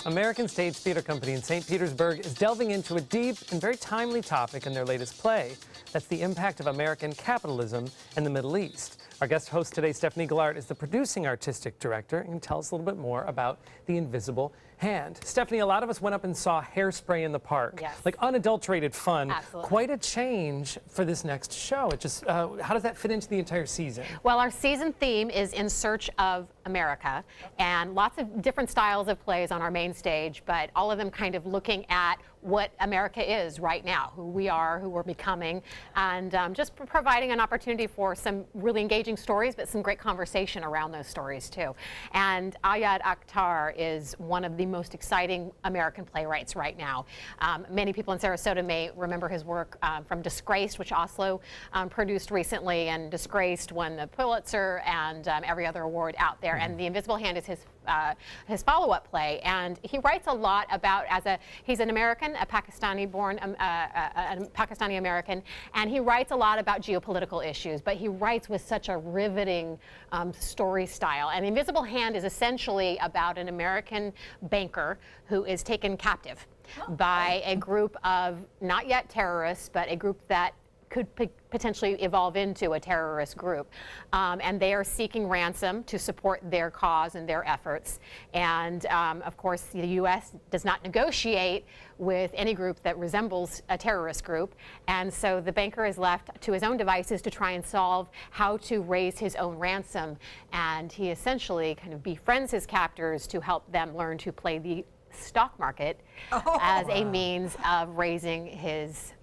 American Stage Theater Company in St. Petersburg is delving into a deep and very timely topic in their latest play. That's the impact of American capitalism in the Middle East. Our guest host today, Stephanie Gillard, is the producing artistic director and can tell us a little bit more about The Invisible Hand. Stephanie, a lot of us went up and saw Hairspray in the Park. Yes. Like unadulterated fun. Absolutely. Quite a change for this next show. It just, how does that fit into the entire season? Well, our season theme is In Search of America, and lots of different styles of plays on our main stage, but all of them kind of looking at what America is right now, who we are, who we're becoming, and just providing an opportunity for some really engaging stories, but some great conversation around those stories too. And Ayad Akhtar is one of the most exciting American playwrights right now. Many people in Sarasota may remember his work from Disgraced, which Oslo produced recently, and Disgraced won the Pulitzer and every other award out there. And The Invisible Hand is his follow-up play, and he writes a lot about, he's an American, a Pakistani-born, a Pakistani-American, and he writes a lot about geopolitical issues, but he writes with such a riveting story style. And The Invisible Hand is essentially about an American banker who is taken captive by a group of, not yet terrorists, but a group that could potentially evolve into a terrorist group. And they are seeking ransom to support their cause and their efforts. And of course, the U.S. does not negotiate with any group that resembles a terrorist group. And so the banker is left to his own devices to try and solve how to raise his own ransom. And he essentially kind of befriends his captors to help them learn to play the stock market as a means of raising his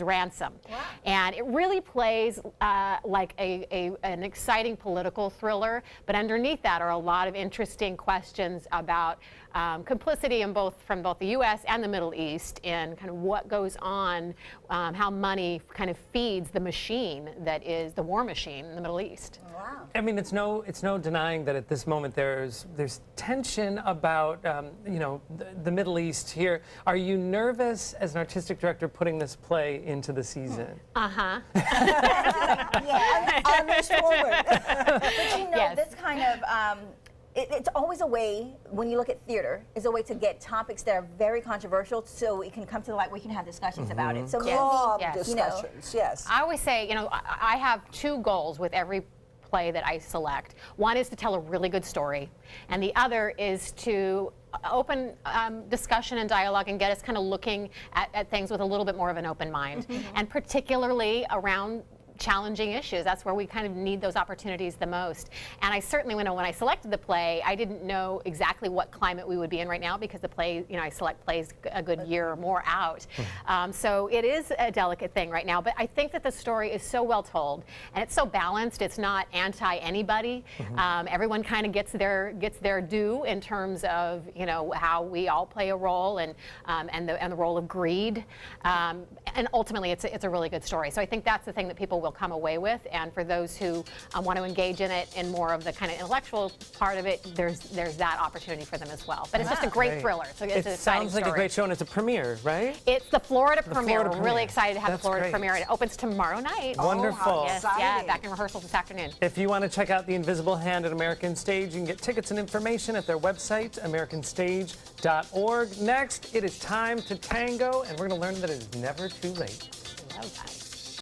ransom. Wow. And it really plays like an exciting political thriller, but underneath that are a lot of interesting questions about complicity from both the U.S. and the Middle East in kind of what goes on, how money kind of feeds the machine that is the war machine in the Middle East. Wow. I mean, it's no denying that at this moment there's tension about the Middle East here. Are you nervous as an artistic director putting this play into the season? Yeah, on this forward. But you know, Yes. this kind of it's always a way, when you look at theater, is a way to get topics that are very controversial, so it can come to the light. We can have discussions about it. So Yes. discussions. Yes. I always say, I have two goals with every play that I select. One is to tell a really good story, and the other is to open discussion and dialogue and get us kind of looking at things with a little bit more of an open mind, and particularly around challenging issues. That's where we kind of need those opportunities the most. And I certainly, when I selected the play, I didn't know exactly what climate we would be in right now, because the play, I select plays a good year or more out. So it is a delicate thing right now, but I think that the story is so well told, and it's so balanced. It's not anti-anybody. Everyone kind of gets their due in terms of how we all play a role, and the role of greed. And ultimately, it's a really good story. So I think that's the thing that people will come away with, and for those who want to engage in it in more of the kind of intellectual part of it, there's that opportunity for them as well. But it's just a great thriller. So it's an exciting sounds like story. a great show, and it's a premiere, right? It's the Florida premiere. Florida We're premiere. really excited to have That's the Florida great. premiere. It opens tomorrow night. Wonderful. Yes, yeah, back in rehearsals this afternoon. If you want to check out The Invisible Hand at American Stage, you can get tickets and information at their website, americanstage.org. Next, it is time to tango, and we're going to learn that it is never too late. Love that.